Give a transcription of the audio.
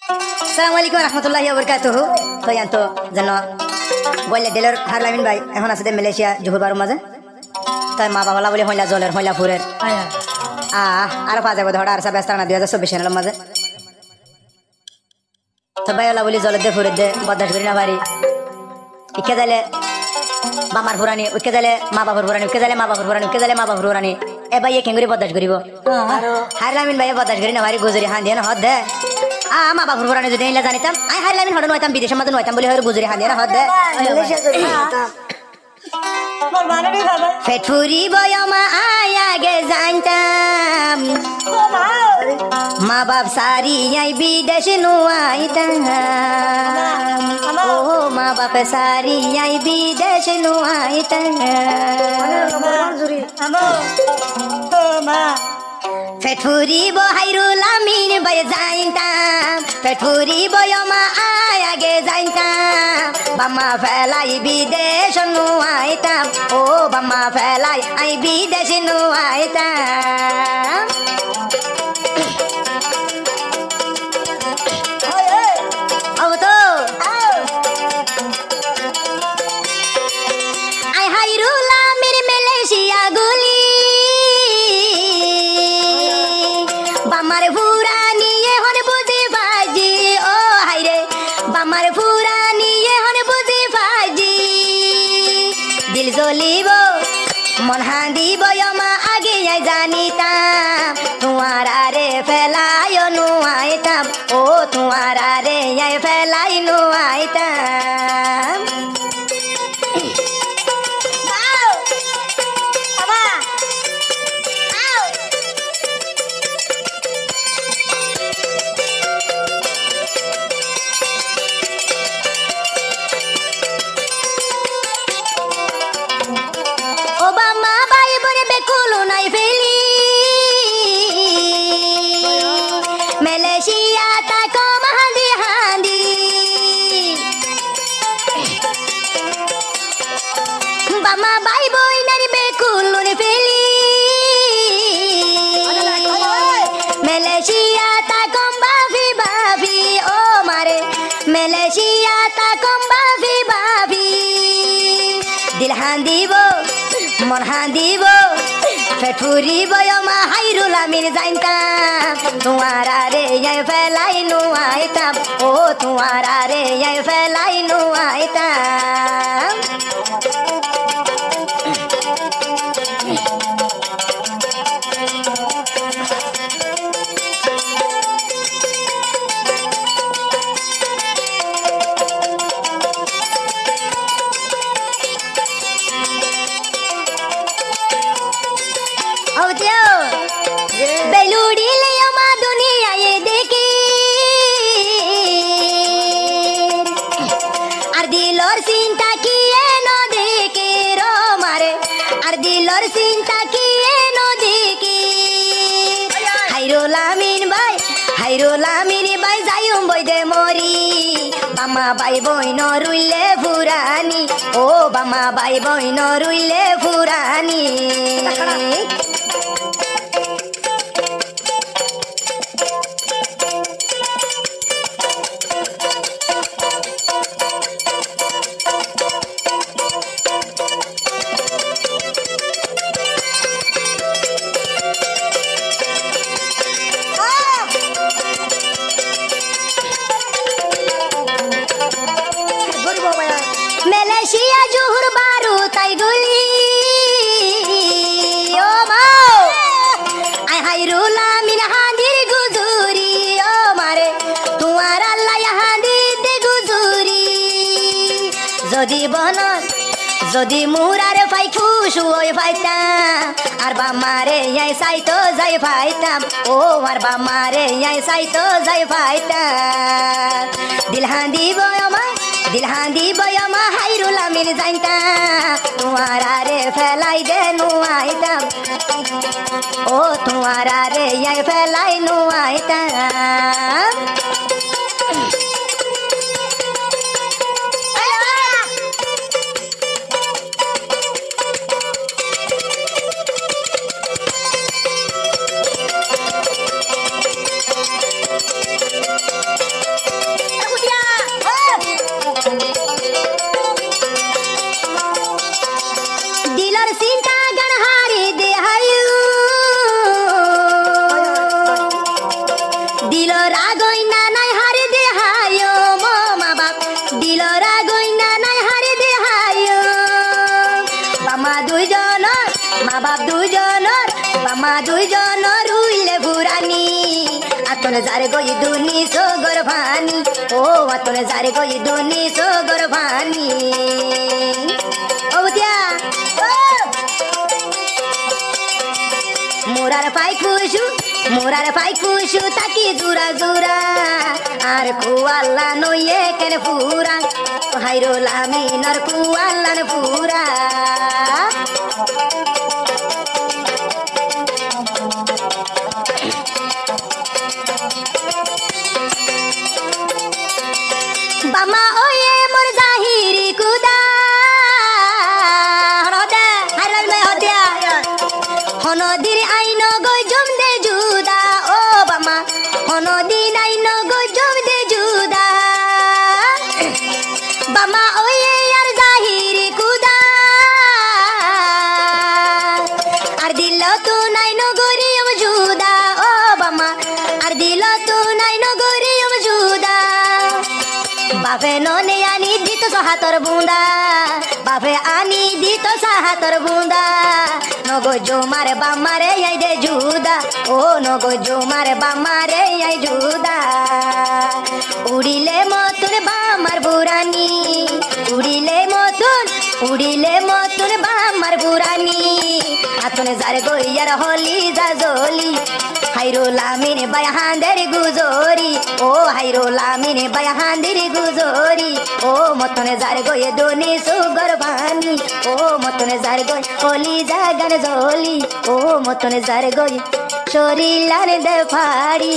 আসসালামু আলাইকুম রহমতুল্লাহি ওয়া বারাকাতুহু। তো ইয়ান্ত যেন বললে ডেলর হারলামিন ভাই এখন আছে মালয়েশিয়া জুহুর বারো মাঝে তাই মা বাবা বলে হইলা জলের হইলা ফুরের আর পাঁচ যাবো ধরা আর সব ব্যস্ত না 2024 সালের মাঝে তো ভাই ওলা বলি জলের দে ফুরের দে বদাস করি না বাড়ি ইকে যাইলে বামার ফুরানি উঠকে যাইলে মা বাবার ফুরানি উঠকে যাইলে মা বাবার ফুরানি উঠকে যাইলে মা বাবার ফুরানি এ ভাই কেঙ্গুরি বদাস করিব হারলামিন ভাই বদাস করি না বাড়ি গুজরি হান দিয়ে না হদ দে মা বাবুর পুরানে যদি এলা জানিতাম আই হারলামিন হড় নয়তাম বিদেশের মধ্যে নয়তাম বলে হয়ে গুজরি হান দিয়ে না হদ দে ফেটফুরি বয়মা আয় আগে জানতাম মা বাপ সারি আই বিদেশ নুয়াইতাম ও মা বাপ সারি আই বিদেশ নুয়াইতাম ফেটফুরি বহাইরুল আমিন ভাই জানতাম ফেটফুরি বয়মা আয় আগে জানতাম বাম্মা ফেলাই বিদেশ নুয়াইতাম ও বাম্মা ফেলাই আই বিদেশ নুয়াইতাম তো আই হাইরুল আমিন মালয়েশিয়া গুলি বামার ফুরা নিয়ে হন বুঝি বাজি ও হাইরে বামার ফুরা নিয়ে হন বুঝি বাজি দিল জ্বলিব মন হাঁদিব মা আগে জানিতাম তোমার আরে ফেলাই নুয়াইতাম ও তোমার আরে ফেলাই নুয়াইতাম মালয়েশিয়া তাকো মাহাদি হান্দি বামা বাই বই নারি বেকুলুন ফেলি মালয়েশিয়া তাকম বাফি বাফি ও মারে মালয়েশিয়া তাকম বাফি বাফি দিল হান্দিব মন হান্দিব ফেটফুরি বয়মা হাইরুল আমিন জানতাম তোমার আরে ফেলাই নুয়াইতাম ও তোমার আরে ফেলাই নুয়াইতাম বেলুড়ি লেও মা দুনিয়ায় দেখি আর দিলর চিন্তা কি এনো দেখি রো মারে আর দিলর চিন্তা কি এনো দেখি হাইরুল আমিন ভাই যাইম বই দে মরি বামা বাই বই ন রুইলে ফুরানি ও বামা বাই বই ন রুইলে ফুরানি মালয়েশিয়া জুহুর বারু তাই গুলি ও মাও আই হাইরুল আমিন হাঁদির গুজুরি ও মারে তোমার আল্লাহ হাঁদি দে গুজুরি যদি বনন যদি মুরার পাই খুশ ওই পাইতাম আর বামারে সাইতো যাই পাইতাম ও আর বামারে সাইতো যাই পাইতাম দিল হাঁদি বয়মা হাইরুল আমিন জানতাম তোমার আরে ফেলাই দে নুয়াইতাম ও তোমার আরে ফেলাই নুয়াইতাম দুইজন রুইলে বুড়ানি আতনে যারে গই দুনি সগর ভানি ও আতনে যারে গই দুনি সগর ভানি ও দিয়া ও মোরার পাই খুশু তাকি জুরা জুরা আর কুয়াল্লা নইয়ে কেন পুরা হাইরুল আমিনর কুয়াল্লান পুরা বামা ওয়ে মোর জাহিরি কুদা হরদে হাইলাল মে হদিয়া হনদির আইন গই জম দে জুদা ও বামা হনদিন আইন গই জম দে জুদা বামা ওয়ে আর জাহিরি কুদা আর দিল তু নাই নগরি জুদা ও বামা আর দিল তু নাই নগরি জুদা বাপে ননে আনি দিত হাতর বুন্দা বাপে আনি দিত হাতর বুন্দা নগো জোমার বামারে আই দে জুদা ও নগো জোমার বামারে আই জুদা উড়িলে মতুন বামার বুড়ানি উড়িলে মতুন বামার বুড়ানি আতনে যার গইয়ার হলি যা জলি হাইরুল আমিন বায়াহান্দের গুজরি ও হাইরুল আমিন বায়াহান্দের গুজরি ও মতনে যার গয়ে দোনি সুগর বানি ও মতনে যার গয় হলি জাগান জলি ও মতনে যার গয়ে শরীলার দে ফাড়ি